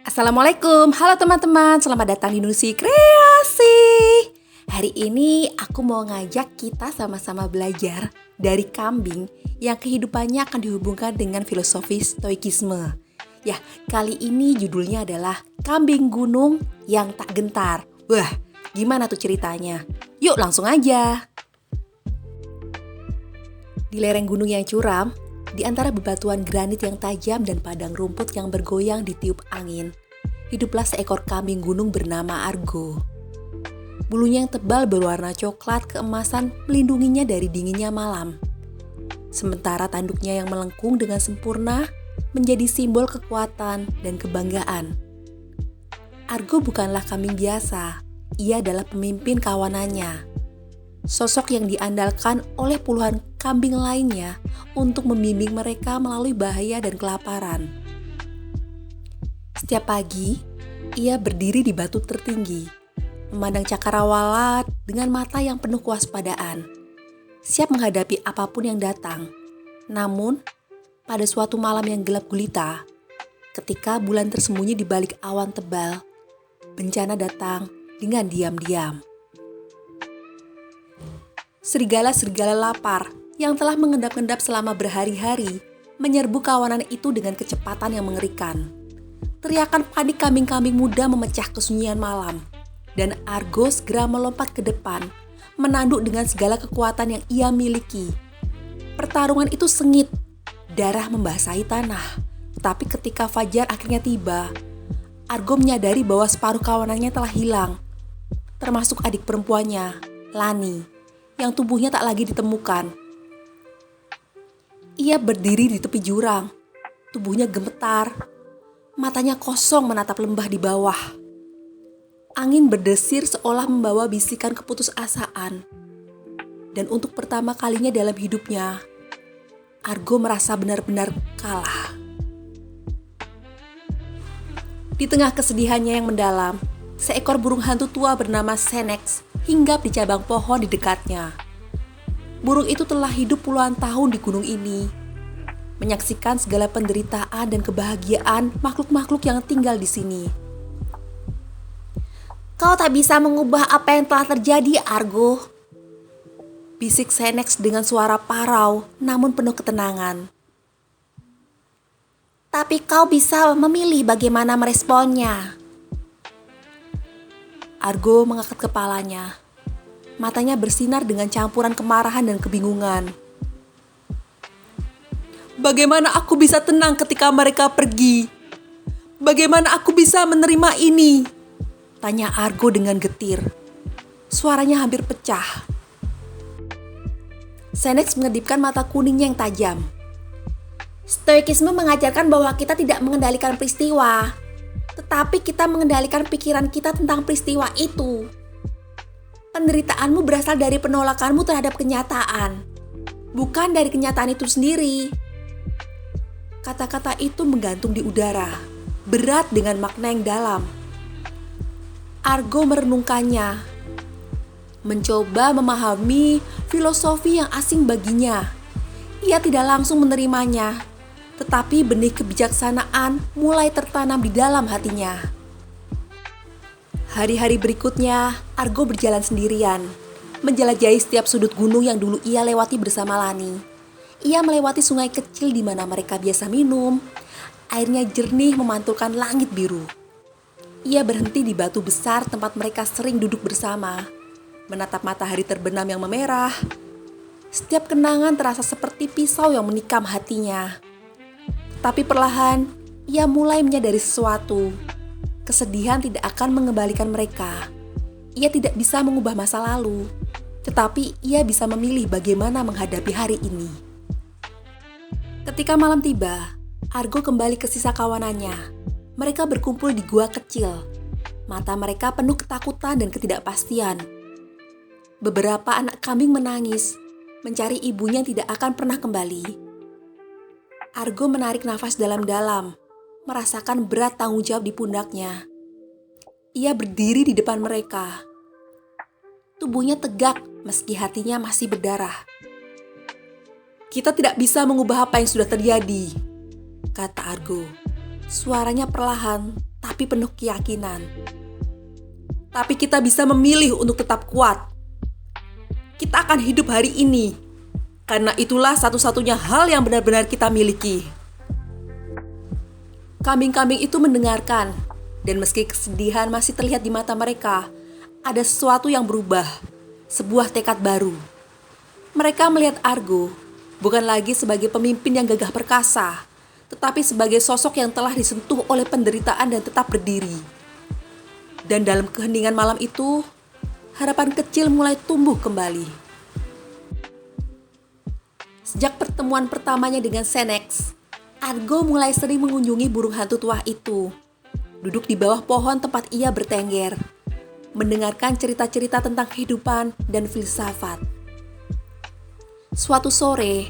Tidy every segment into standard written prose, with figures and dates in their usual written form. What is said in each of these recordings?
Assalamualaikum, halo teman-teman, selamat datang di Nusi Kreasi. Hari ini aku mau ngajak kita sama-sama belajar dari kambing yang kehidupannya akan dihubungkan dengan filosofi stoikisme. Ya, kali ini judulnya adalah Kambing Gunung yang Tak Gentar. Wah, gimana tuh ceritanya? Yuk langsung aja. Di lereng gunung yang curam, di antara bebatuan granit yang tajam dan padang rumput yang bergoyang ditiup angin, hiduplah seekor kambing gunung bernama Argo. Bulunya yang tebal berwarna coklat keemasan melindunginya dari dinginnya malam. Sementara tanduknya yang melengkung dengan sempurna menjadi simbol kekuatan dan kebanggaan. Argo bukanlah kambing biasa, ia adalah pemimpin kawanannya. Sosok yang diandalkan oleh puluhan kambing lainnya untuk membimbing mereka melalui bahaya dan kelaparan. Setiap pagi, ia berdiri di batu tertinggi, memandang cakrawala dengan mata yang penuh kewaspadaan, siap menghadapi apapun yang datang. Namun, pada suatu malam yang gelap gulita, ketika bulan tersembunyi di balik awan tebal, bencana datang dengan diam-diam. Serigala-serigala lapar yang telah mengendap-endap selama berhari-hari menyerbu kawanan itu dengan kecepatan yang mengerikan. Teriakan panik kambing-kambing muda memecah kesunyian malam, dan Argo segera melompat ke depan, menanduk dengan segala kekuatan yang ia miliki. Pertarungan itu sengit, darah membasahi tanah. Tapi ketika fajar akhirnya tiba, Argo menyadari bahwa separuh kawanannya telah hilang, termasuk adik perempuannya, Lani, yang tubuhnya tak lagi ditemukan. Ia berdiri di tepi jurang, tubuhnya gemetar, matanya kosong menatap lembah di bawah. Angin berdesir seolah membawa bisikan keputusasaan. Dan untuk pertama kalinya dalam hidupnya, Argo merasa benar-benar kalah. Di tengah kesedihannya yang mendalam, seekor burung hantu tua bernama Senex hinggap di cabang pohon di dekatnya. Burung itu telah hidup puluhan tahun di gunung ini, menyaksikan segala penderitaan dan kebahagiaan makhluk-makhluk yang tinggal di sini. "Kau tak bisa mengubah apa yang telah terjadi, Argo," bisik Senex dengan suara parau namun penuh ketenangan. "Tapi kau bisa memilih bagaimana meresponnya." Argo mengangkat kepalanya. Matanya bersinar dengan campuran kemarahan dan kebingungan. "Bagaimana aku bisa tenang ketika mereka pergi? Bagaimana aku bisa menerima ini?" tanya Argo dengan getir. Suaranya hampir pecah. Senex mengedipkan mata kuningnya yang tajam. "Stoikisme mengajarkan bahwa kita tidak mengendalikan peristiwa, tetapi kita mengendalikan pikiran kita tentang peristiwa itu. Penderitaanmu berasal dari penolakanmu terhadap kenyataan, bukan dari kenyataan itu sendiri." Kata-kata itu menggantung di udara, berat dengan makna yang dalam. Argo merenungkannya, mencoba memahami filosofi yang asing baginya. Ia tidak langsung menerimanya, tetapi benih kebijaksanaan mulai tertanam di dalam hatinya. Hari-hari berikutnya, Argo berjalan sendirian, menjelajahi setiap sudut gunung yang dulu ia lewati bersama Lani. Ia melewati sungai kecil di mana mereka biasa minum. Airnya jernih memantulkan langit biru. Ia berhenti di batu besar tempat mereka sering duduk bersama, menatap matahari terbenam yang memerah. Setiap kenangan terasa seperti pisau yang menikam hatinya. Tapi perlahan, ia mulai menyadari sesuatu. Kesedihan tidak akan mengembalikan mereka. Ia tidak bisa mengubah masa lalu, tetapi ia bisa memilih bagaimana menghadapi hari ini. Ketika malam tiba, Argo kembali ke sisa kawanannya. Mereka berkumpul di gua kecil. Mata mereka penuh ketakutan dan ketidakpastian. Beberapa anak kambing menangis, mencari ibunya yang tidak akan pernah kembali. Argo menarik nafas dalam-dalam, merasakan berat tanggung jawab di pundaknya. Ia berdiri di depan mereka. Tubuhnya tegak meski hatinya masih berdarah. "Kita tidak bisa mengubah apa yang sudah terjadi," kata Argo. Suaranya perlahan tetapi penuh keyakinan. Tapi kita bisa memilih untuk tetap kuat. Kita akan hidup hari ini, karena itulah satu-satunya hal yang benar-benar kita miliki. Kambing-kambing itu mendengarkan, dan meski kesedihan masih terlihat di mata mereka, ada sesuatu yang berubah, sebuah tekad baru. Mereka melihat Argo bukan lagi sebagai pemimpin yang gagah perkasa, tetapi sebagai sosok yang telah disentuh oleh penderitaan dan tetap berdiri. Dan dalam keheningan malam itu, harapan kecil mulai tumbuh kembali. Sejak pertemuan pertamanya dengan Senex, Argo mulai sering mengunjungi burung hantu tua itu. Duduk di bawah pohon tempat ia bertengger, mendengarkan cerita-cerita tentang kehidupan dan filsafat. Suatu sore,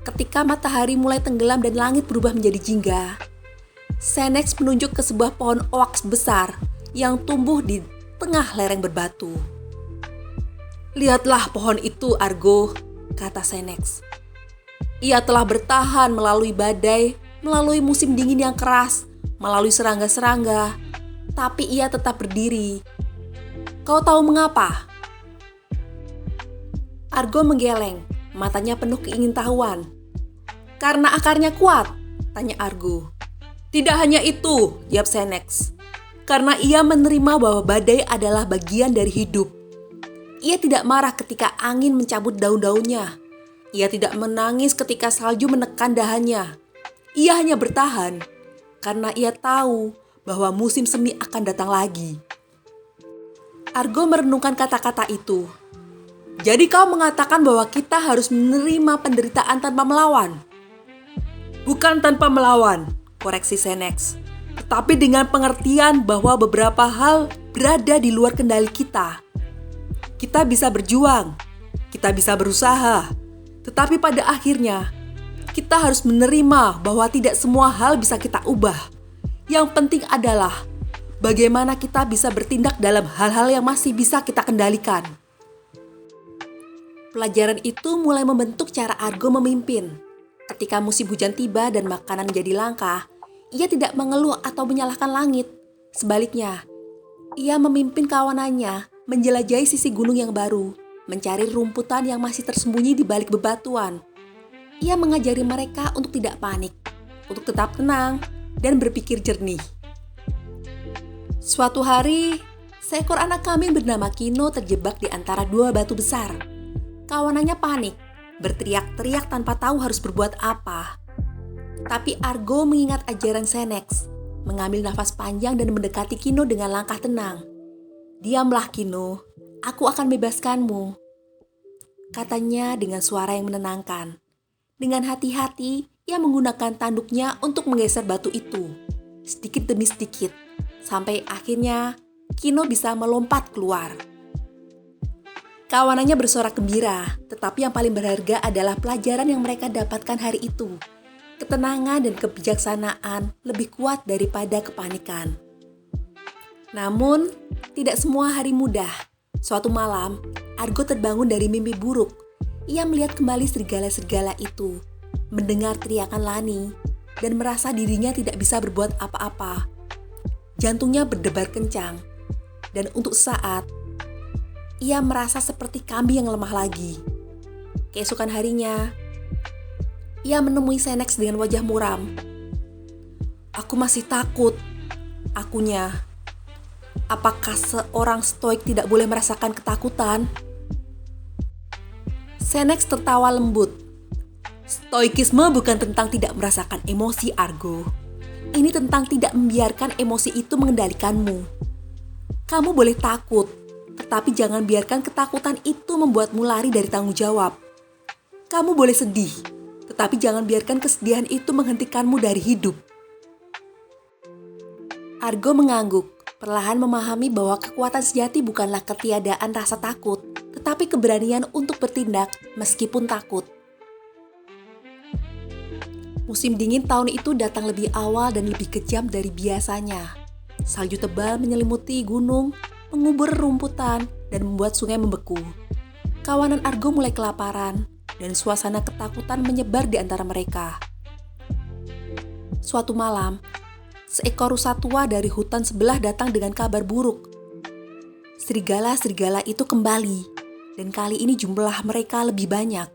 ketika matahari mulai tenggelam dan langit berubah menjadi jingga, Senex menunjuk ke sebuah pohon oaks besar yang tumbuh di tengah lereng berbatu. "Lihatlah pohon itu, Argo," kata Senex. "Ia telah bertahan melalui badai, melalui musim dingin yang keras, melalui serangga-serangga, tapi ia tetap berdiri. Kau tahu mengapa?" Argo menggeleng, matanya penuh keingintahuan. "Karena akarnya kuat?" tanya Argo. "Tidak hanya itu," jawab Senex. "Karena ia menerima bahwa badai adalah bagian dari hidup. Ia tidak marah ketika angin mencabut daun-daunnya. Ia tidak menangis ketika salju menekan dahannya. Ia hanya bertahan karena ia tahu bahwa musim semi akan datang lagi." Argo merenungkan kata-kata itu. "Jadi kau mengatakan bahwa kita harus menerima penderitaan tanpa melawan?" "Bukan tanpa melawan," koreksi Senex, "tetapi dengan pengertian bahwa beberapa hal berada di luar kendali kita. Kita bisa berjuang, kita bisa berusaha, tetapi pada akhirnya kita harus menerima bahwa tidak semua hal bisa kita ubah. Yang penting adalah bagaimana kita bisa bertindak dalam hal-hal yang masih bisa kita kendalikan." Pelajaran itu mulai membentuk cara Argo memimpin. Ketika musim hujan tiba dan makanan menjadi langka, ia tidak mengeluh atau menyalahkan langit. Sebaliknya, ia memimpin kawanannya menjelajahi sisi gunung yang baru, mencari rumputan yang masih tersembunyi di balik bebatuan. Ia mengajari mereka untuk tidak panik, untuk tetap tenang, dan berpikir jernih. Suatu hari, seekor anak kambing bernama Kino terjebak di antara dua batu besar. Kawanannya panik, berteriak-teriak tanpa tahu harus berbuat apa. Tapi Argo mengingat ajaran Senex, mengambil nafas panjang dan mendekati Kino dengan langkah tenang. "Diamlah Kino, aku akan bebaskanmu," katanya dengan suara yang menenangkan. Dengan hati-hati, ia menggunakan tanduknya untuk menggeser batu itu, sedikit demi sedikit, sampai akhirnya Kino bisa melompat keluar. Kawanannya bersorak gembira, tetapi yang paling berharga adalah pelajaran yang mereka dapatkan hari itu. Ketenangan dan kebijaksanaan lebih kuat daripada kepanikan. Namun, tidak semua hari mudah. Suatu malam, Argo terbangun dari mimpi buruk. Ia melihat kembali serigala-serigala itu, mendengar teriakan Lani, dan merasa dirinya tidak bisa berbuat apa-apa. Jantungnya berdebar kencang, dan untuk saat, ia merasa seperti kambing yang lemah lagi. Keesokan harinya, ia menemui Senex dengan wajah muram. "Aku masih takut," akunya. "Apakah seorang stoik tidak boleh merasakan ketakutan?" Senex tertawa lembut. "Stoikisme bukan tentang tidak merasakan emosi, Argo. Ini tentang tidak membiarkan emosi itu mengendalikanmu. Kamu boleh takut, tetapi jangan biarkan ketakutan itu membuatmu lari dari tanggung jawab. Kamu boleh sedih, tetapi jangan biarkan kesedihan itu menghentikanmu dari hidup." Argo mengangguk, perlahan memahami bahwa kekuatan sejati bukanlah ketiadaan rasa takut, tetapi keberanian untuk bertindak meskipun takut. Musim dingin tahun itu datang lebih awal dan lebih kejam dari biasanya. Salju tebal menyelimuti gunung, mengubur rumputan, dan membuat sungai membeku. Kawanan Argo mulai kelaparan, dan suasana ketakutan menyebar di antara mereka. Suatu malam, seekor rusa tua dari hutan sebelah datang dengan kabar buruk. Serigala-serigala itu kembali, dan kali ini jumlah mereka lebih banyak.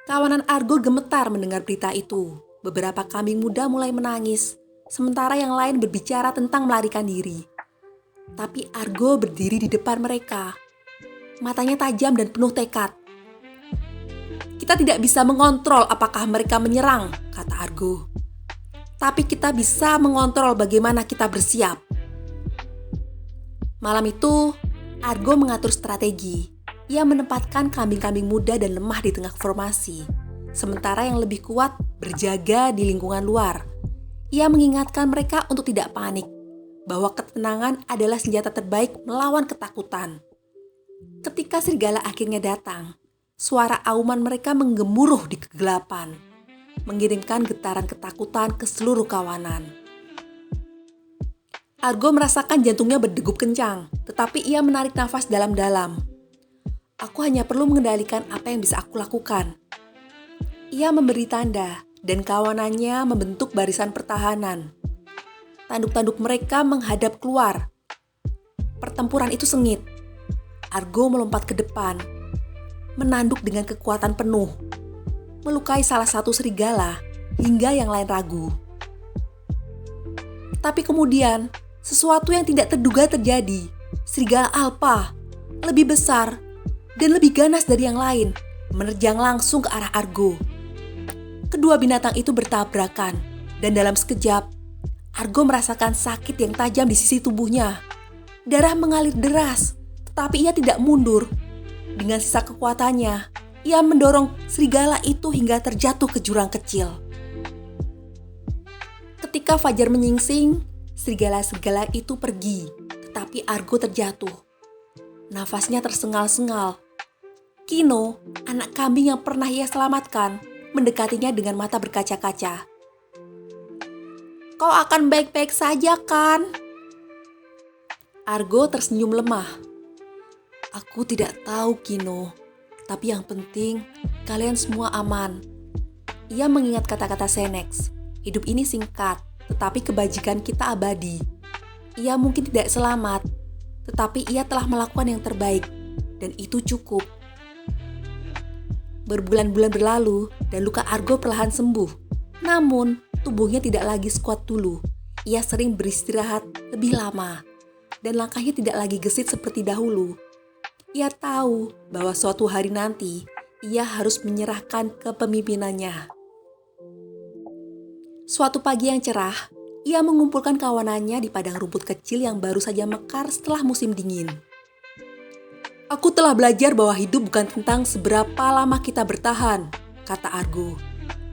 Kawanan Argo gemetar mendengar berita itu. Beberapa kambing muda mulai menangis, sementara yang lain berbicara tentang melarikan diri. Tapi Argo berdiri di depan mereka. Matanya tajam dan penuh tekad. "Kita tidak bisa mengontrol apakah mereka menyerang," kata Argo. "Tapi kita bisa mengontrol bagaimana kita bersiap." Malam itu, Argo mengatur strategi. Ia menempatkan kambing-kambing muda dan lemah di tengah formasi, sementara yang lebih kuat berjaga di lingkungan luar. Ia mengingatkan mereka untuk tidak panik, bahwa ketenangan adalah senjata terbaik melawan ketakutan. Ketika serigala akhirnya datang, suara auman mereka menggemuruh di kegelapan, mengirimkan getaran ketakutan ke seluruh kawanan. Argo merasakan jantungnya berdegup kencang, tetapi ia menarik nafas dalam-dalam. "Aku hanya perlu mengendalikan apa yang bisa aku lakukan." Ia memberi tanda, dan kawanannya membentuk barisan pertahanan. Tanduk-tanduk mereka menghadap keluar. Pertempuran itu sengit. Argo melompat ke depan, menanduk dengan kekuatan penuh, melukai salah satu serigala hingga yang lain ragu. Tapi kemudian, sesuatu yang tidak terduga terjadi. Serigala alfa, lebih besar dan lebih ganas dari yang lain, menerjang langsung ke arah Argo. Kedua binatang itu bertabrakan, dan dalam sekejap, Argo merasakan sakit yang tajam di sisi tubuhnya. Darah mengalir deras, tetapi ia tidak mundur. Dengan sisa kekuatannya, ia mendorong serigala itu hingga terjatuh ke jurang kecil. Ketika fajar menyingsing, serigala-serigala itu pergi, tetapi Argo terjatuh. Nafasnya tersengal-sengal. Kino, anak kambing yang pernah ia selamatkan, mendekatinya dengan mata berkaca-kaca. "Kau akan baik-baik saja, kan?" Argo tersenyum lemah. "Aku tidak tahu, Kino. Tapi yang penting, kalian semua aman." Ia mengingat kata-kata Senex. Hidup ini singkat, tetapi kebajikan kita abadi. Ia mungkin tidak selamat, tetapi ia telah melakukan yang terbaik, dan itu cukup. Berbulan-bulan berlalu, dan luka Argo perlahan sembuh. Namun, tubuhnya tidak lagi sekuat dulu. Ia sering beristirahat lebih lama, dan langkahnya tidak lagi gesit seperti dahulu. Ia tahu bahwa suatu hari nanti, ia harus menyerahkan kepemimpinannya. Suatu pagi yang cerah, ia mengumpulkan kawanannya di padang rumput kecil yang baru saja mekar setelah musim dingin. "Aku telah belajar bahwa hidup bukan tentang seberapa lama kita bertahan," kata Argo.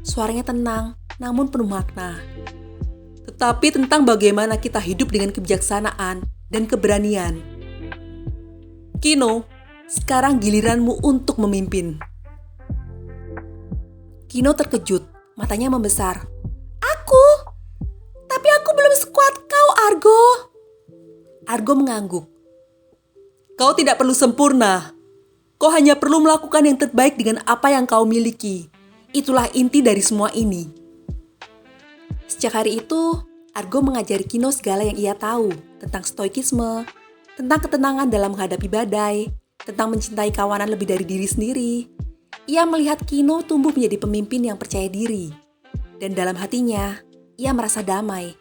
Suaranya tenang, namun penuh makna. "Tetapi tentang bagaimana kita hidup dengan kebijaksanaan dan keberanian. Kino, sekarang giliranmu untuk memimpin." Kino terkejut, matanya membesar. "Aku? Tapi aku belum sekuat kau, Argo." Argo mengangguk. "Kau tidak perlu sempurna. Kau hanya perlu melakukan yang terbaik dengan apa yang kau miliki. Itulah inti dari semua ini." Sejak hari itu, Argo mengajari Kino segala yang ia tahu tentang stoikisme, tentang ketenangan dalam menghadapi badai, tentang mencintai kawanan lebih dari diri sendiri. Ia melihat Kino tumbuh menjadi pemimpin yang percaya diri, dan dalam hatinya, ia merasa damai.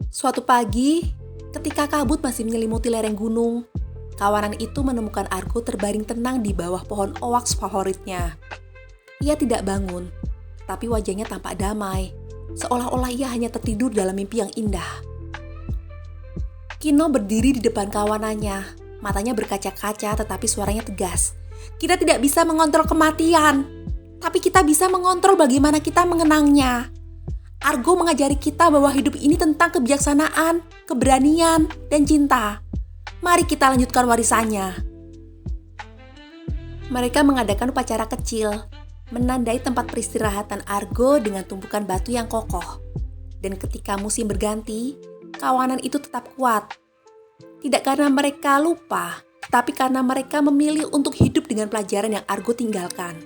Suatu pagi, ketika kabut masih menyelimuti lereng gunung, kawanan itu menemukan Argo terbaring tenang di bawah pohon owaks favoritnya. Ia tidak bangun, tapi wajahnya tampak damai, seolah-olah ia hanya tertidur dalam mimpi yang indah. Kino berdiri di depan kawanannya, matanya berkaca-kaca tetapi suaranya tegas. "Kita tidak bisa mengontrol kematian, tapi kita bisa mengontrol bagaimana kita mengenangnya. Argo mengajari kita bahwa hidup ini tentang kebijaksanaan, keberanian, dan cinta. Mari kita lanjutkan warisannya." Mereka mengadakan upacara kecil, menandai tempat peristirahatan Argo dengan tumpukan batu yang kokoh. Dan ketika musim berganti, kawanan itu tetap kuat. Tidak karena mereka lupa, tapi karena mereka memilih untuk hidup dengan pelajaran yang Argo tinggalkan.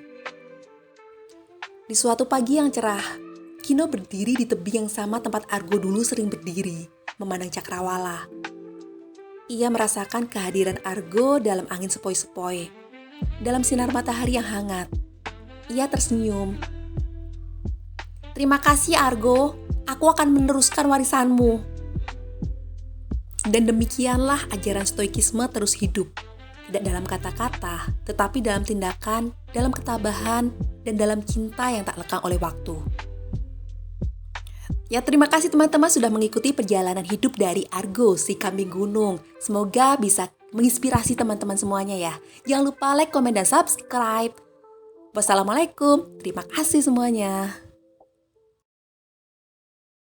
Di suatu pagi yang cerah, Kino berdiri di tebing yang sama tempat Argo dulu sering berdiri, memandang cakrawala. Ia merasakan kehadiran Argo dalam angin sepoi-sepoi, dalam sinar matahari yang hangat. Ia tersenyum. "Terima kasih Argo, aku akan meneruskan warisanmu." Dan demikianlah ajaran stoikisme terus hidup. Tidak dalam kata-kata, tetapi dalam tindakan, dalam ketabahan, dan dalam cinta yang tak lekang oleh waktu. Ya, terima kasih teman-teman sudah mengikuti perjalanan hidup dari Argo, si kambing gunung. Semoga bisa menginspirasi teman-teman semuanya ya. Jangan lupa like, komen, dan subscribe. Wassalamualaikum, terima kasih semuanya.